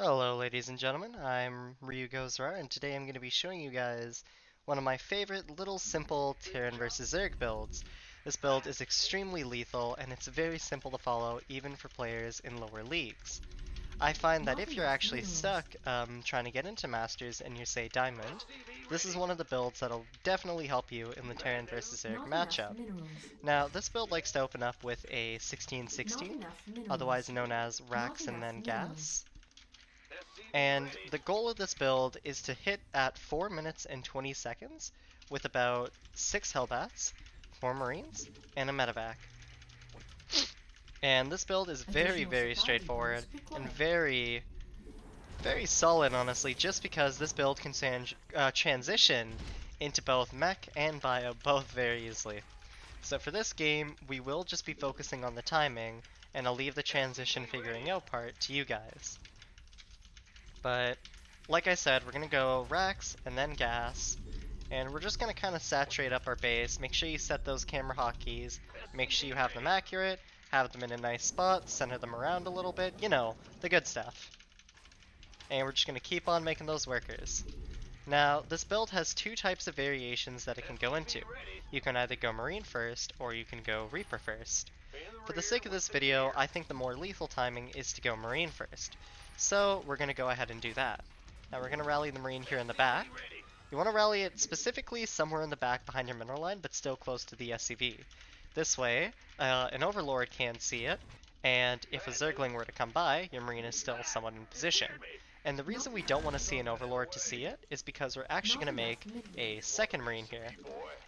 Hello ladies and gentlemen, I'm Ryugo, and today I'm going to be showing you guys one of my favorite little simple Terran vs Zerg builds. This build is extremely lethal and it's very simple to follow even for players in lower leagues. I find that if you're actually stuck trying to get into Masters and you say Diamond, this is one of the builds that'll definitely help you in the Terran vs Zerg matchup. Now this build likes to open up with a 16-16, otherwise known as Racks and then Gas. And the goal of this build is to hit at 4 minutes and 20 seconds with about 6 Hellbats, 4 Marines, and a medevac. And this build is very straightforward and very solid, honestly, just because this build can transition into both mech and bio both very easily. So for this game, we will just be focusing on the timing, and I'll leave the transition figuring out part to you guys. But like I said, we're going to go Rex and then Gas, and we're just going to kind of saturate up our base. Make sure you set those camera hotkeys, make sure you have them accurate, have them in a nice spot, center them around a little bit, you know, the good stuff. And we're just going to keep on making those workers. Now, this build has two types of variations that it can go into. You can either go Marine first, or you can go Reaper first. For the sake of this video, I think the more lethal timing is to go Marine first. So we're going to go ahead and do that. Now we're going to rally the Marine here in the back. You want to rally it specifically somewhere in the back behind your mineral line, but still close to the SCV. This way, an Overlord can see it, and if a Zergling were to come by, your Marine is still somewhat in position. And the reason we don't want to see an Overlord to see it is because we're actually going to make a second Marine here.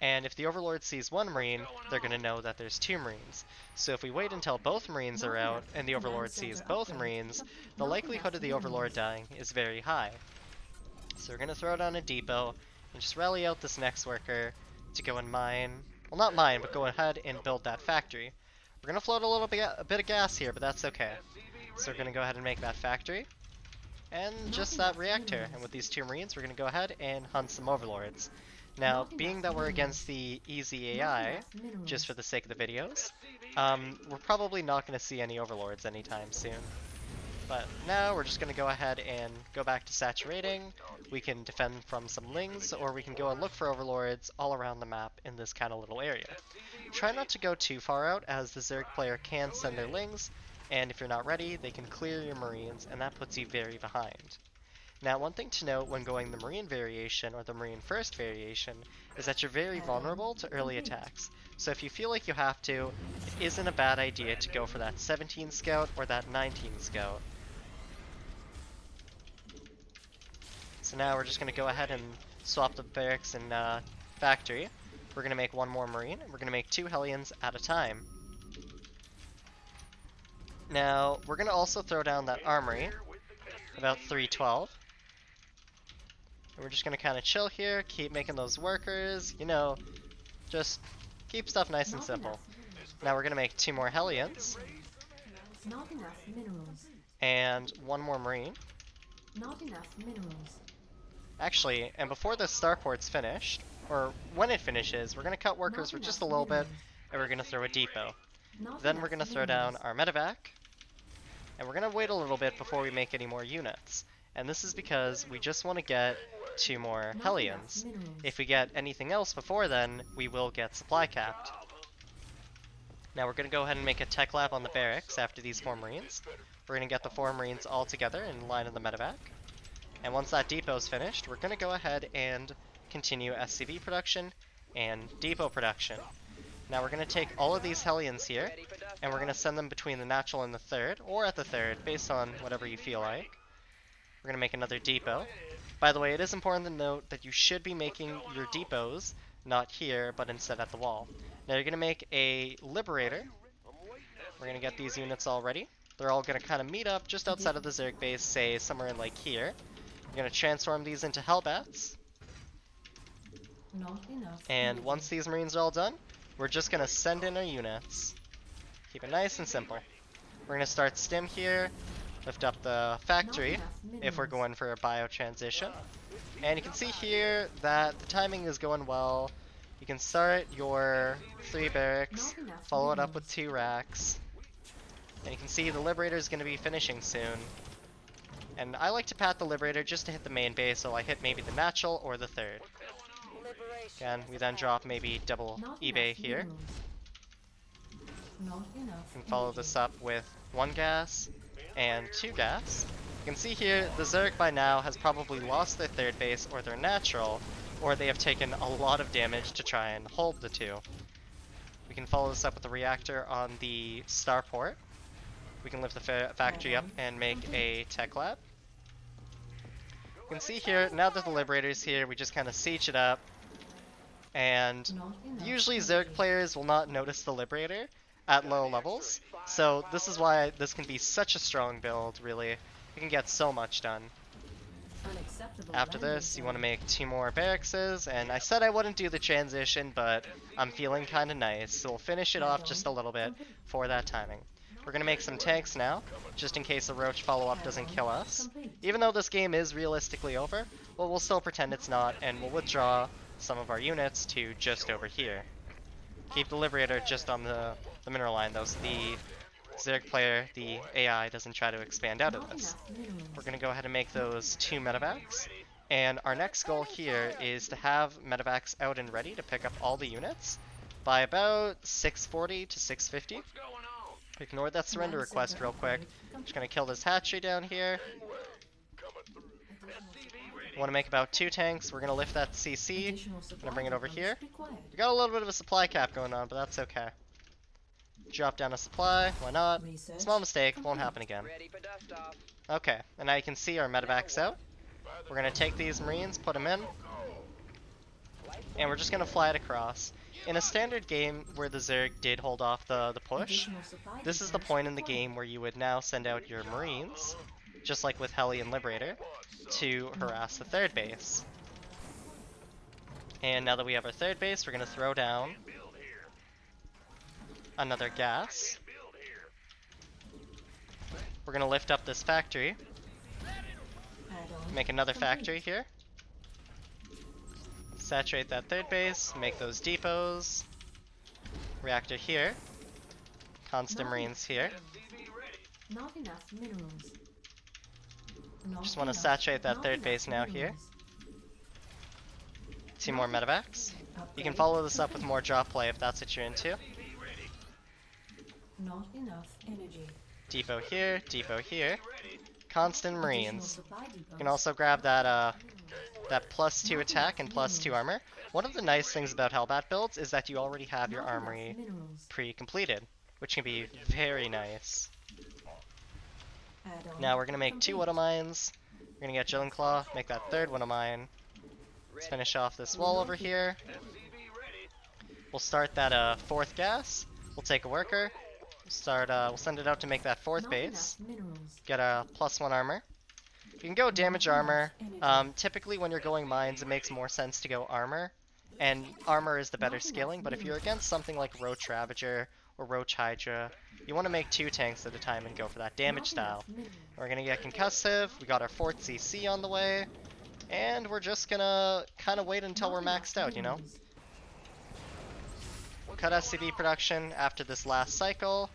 And if the Overlord sees one Marine, they're going to know that there's two Marines. So if we wait until both Marines are out and the Overlord sees both Marines, the likelihood of the Overlord dying is very high. So we're going to throw down a depot and just rally out this next worker to go and mine. Well, not mine, but go ahead and build that factory. We're going to float a bit of gas here, but that's okay. So we're going to go ahead and make that factory. And just that reactor. And with these two Marines, we're going to go ahead and hunt some Overlords. Now, being that we're against the easy AI, just for the sake of the videos, we're probably not going to see any Overlords anytime soon. But now we're just going to go ahead and go back to saturating. We can defend from some Lings, or we can go and look for Overlords all around the map in this kind of little area. Try not to go too far out, as the Zerg player can send their Lings, and if you're not ready, they can clear your Marines, and that puts you very behind. Now, one thing to note when going the Marine variation, or the Marine first variation, is that you're very vulnerable to early attacks. So if you feel like you have to, it isn't a bad idea to go for that 17 scout or that 19 scout. So now we're just going to go ahead and swap the barracks and factory. We're going to make one more Marine, and we're going to make 2 Hellions at a time. Now, we're going to also throw down that armory, about 312. And we're just going to kind of chill here, keep making those workers, you know, just keep stuff nice and simple. Now we're going to make 2 more Hellions. Not enough minerals. And 1 more Marine. Not enough minerals. Actually, and before the starport's finished, or when it finishes, we're going to cut workers for just a little bit, and we're going to throw a depot. Then we're going to throw down our medevac, and we're going to wait a little bit before we make any more units. And this is because we just want to get 2 more Hellions. If we get anything else before then, we will get supply capped. Now we're going to go ahead and make a tech lab on the barracks after these 4 Marines. We're going to get the 4 Marines all together in line of the medevac. And once that depot's finished, we're going to go ahead and continue SCV production and depot production. Now we're going to take all of these Hellions here, and we're going to send them between the natural and the third, or at the third, based on whatever you feel like. We're going to make another depot. By the way, it is important to note that you should be making your depots not here, but instead at the wall. Now you're going to make a Liberator. We're going to get these units all ready. They're all going to kind of meet up just outside of the Zerg base, say somewhere in like here. We're going to transform these into Hellbats. And once these Marines are all done, we're just going to send in our units. Keep it nice and simple. We're going to start stim here, lift up the factory if we're going for a bio transition. And you can see here that the timing is going well. You can start your 3 barracks, follow it up with 2 racks. And you can see the Liberator is going to be finishing soon. And I like to pat the Liberator just to hit the main base, so I hit maybe the natural or the third. Again, we then drop maybe double Not eBay enough here. minerals. Not enough And follow energy. this up with 1 gas and 2 gas. You can see here, the Zerg by now has probably lost their third base or their natural, or they have taken a lot of damage to try and hold the two. We can follow this up with the reactor on the starport. We can lift the factory up and make a tech lab. You can see here, now that the Liberator's here, we just kind of siege it up. And Not enough usually energy. Zerg players will not notice the Liberator at low levels. So this is why this can be such a strong build, really. You can get so much done. Unacceptable After landing this, you want to zone. make 2 more barracks, and I said I wouldn't do the transition, but I'm feeling kind of nice, so we'll finish it off just a little bit for that timing. We're going to make some tanks now, just in case the roach follow-up doesn't kill us. Even though this game is realistically over, well, we'll still pretend it's not, and we'll withdraw some of our units to just over here. Keep the Liberator just on the mineral line, though, so the Zerg player, the AI, doesn't try to expand out of Not this. enough minerals. We're going to go ahead and make those 2 medevacs. And our next goal here is to have medevacs out and ready to pick up all the units by about 640 to 650. Ignore that surrender request real quick. Just going to kill this hatchery down here. Want to make about 2 tanks. We're going to lift that CC. Additional supply Gonna bring it over depots here. required. We got a little bit of a supply cap going on, but that's okay. Drop down a supply. Why not? Research Small mistake. Won't complete. happen again. Ready for dust off. Okay, and now you can see our medevacs out. We're going to take these Marines, put them in, and we're just going to fly it across. In a standard game where the Zerg did hold off the push, Additional supply this is the depots point in the required. game where you would now send out your Marines, just like with Heli and Liberator, to harass the third base. And now that we have our third base, we're going to throw down another gas. We're going to lift up this factory, Add-on make another complete. factory here. Saturate that third base, make those depots. Reactor here. Constant Marines here. Not enough minerals. Not Just want to enough- saturate that not third enough base now here. minerals. 2 more medevacs. You can Upgrade follow this up with complete. more drop play if that's what you're into. Not enough energy. Depot here, depot here. Constant Additional Marines. supply You depots. can also grab that that +2 attack and +2 armor. One of the nice things about Hellbat builds is that you already have your Not enough armory minerals. pre-completed, which can be very nice. Add-on Now we're gonna make 2 complete. Widow Mines. We're gonna get Jillian Claw, make that 3rd Widow Mine. Let's finish off this wall over here. We'll start that 4th gas. We'll take a worker. We'll send it out to make that 4th Not base. enough minerals. Get a +1 armor. You can go damage armor. Typically when you're going mines, it makes more sense to go armor. And armor is the better Not enough scaling, but if you're minerals. against something like Roach Ravager or Roach Hydra, you want to make 2 tanks at a time and go for that damage Not enough style. minerals. We're gonna get concussive, we got our 4th CC on the way, and we're just gonna kind of wait until Not we're enough maxed out, you know? minerals. Cut SCV production after this last cycle,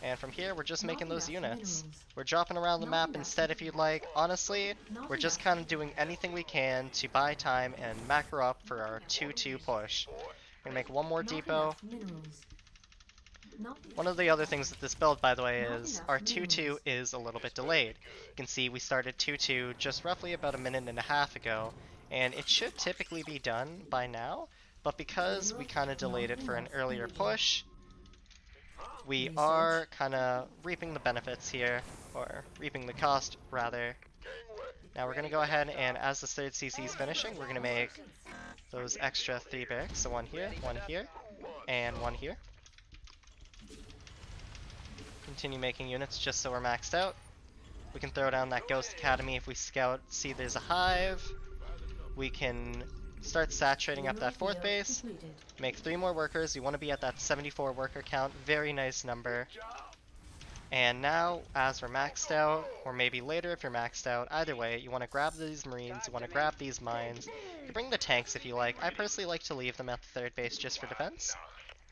and from here we're just Not making those enough units. minerals. We're dropping around the Not map enough instead if you'd like. Honestly, Not we're just enough. kind of doing anything we can to buy time and macro up for our 2-2 push. We're gonna make 1 more Not depot. enough minerals. Not One of the other things with this build, by the way, Not is enough our 2-2 minerals. is a little bit delayed. You can see we started 2-2 just roughly about a minute and a half ago, and it should typically be done by now, but because we kind of delayed it for an earlier push, we are kind of reaping the benefits here, or reaping the cost, rather. Now we're going to go ahead and as the 3rd CC is finishing, we're going to make those extra 3 barracks, so 1 here, and 1 here. Continue making units just so we're maxed out. We can throw down that Ghost Academy if we scout, see there's a hive. We can start saturating up that 4th base. completed. Make 3 more workers. You want to be at that 74 worker count. Very nice number. And now, as we're maxed out, or maybe later if you're maxed out, either way, you want to grab these Marines, you want to grab these mines. You can bring the tanks if you like. I personally like to leave them at the 3rd base just for defense.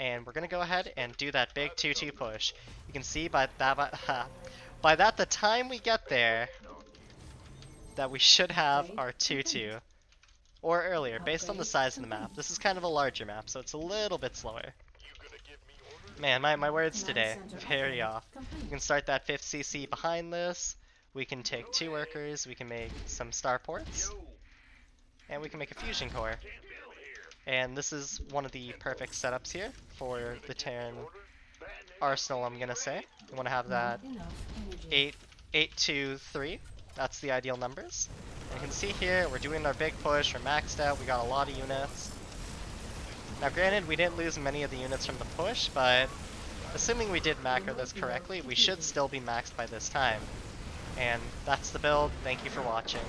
And we're going to go ahead and do that big 2-2 push. You can see by that, the time we get there, that we should have Upgrade our 2-2, complete. or earlier, based on the Upgrade size of the map. complete. This is kind of a larger map, so it's a little bit slower. Man, my words Command today, center very upgrade off. complete. We can start that 5th CC behind this, we can take 2 workers, we can make some starports, and we can make a fusion core. And this is one of the perfect setups here for the Terran arsenal, I'm gonna say. You want to have that Not enough energy. 8, 2, 3. That's the ideal numbers. And you can see here, we're doing our big push, we're maxed out, we got a lot of units. Now granted, we didn't lose many of the units from the push, but assuming we did macro this correctly, we should still be maxed by this time. And that's the build. Thank you for watching.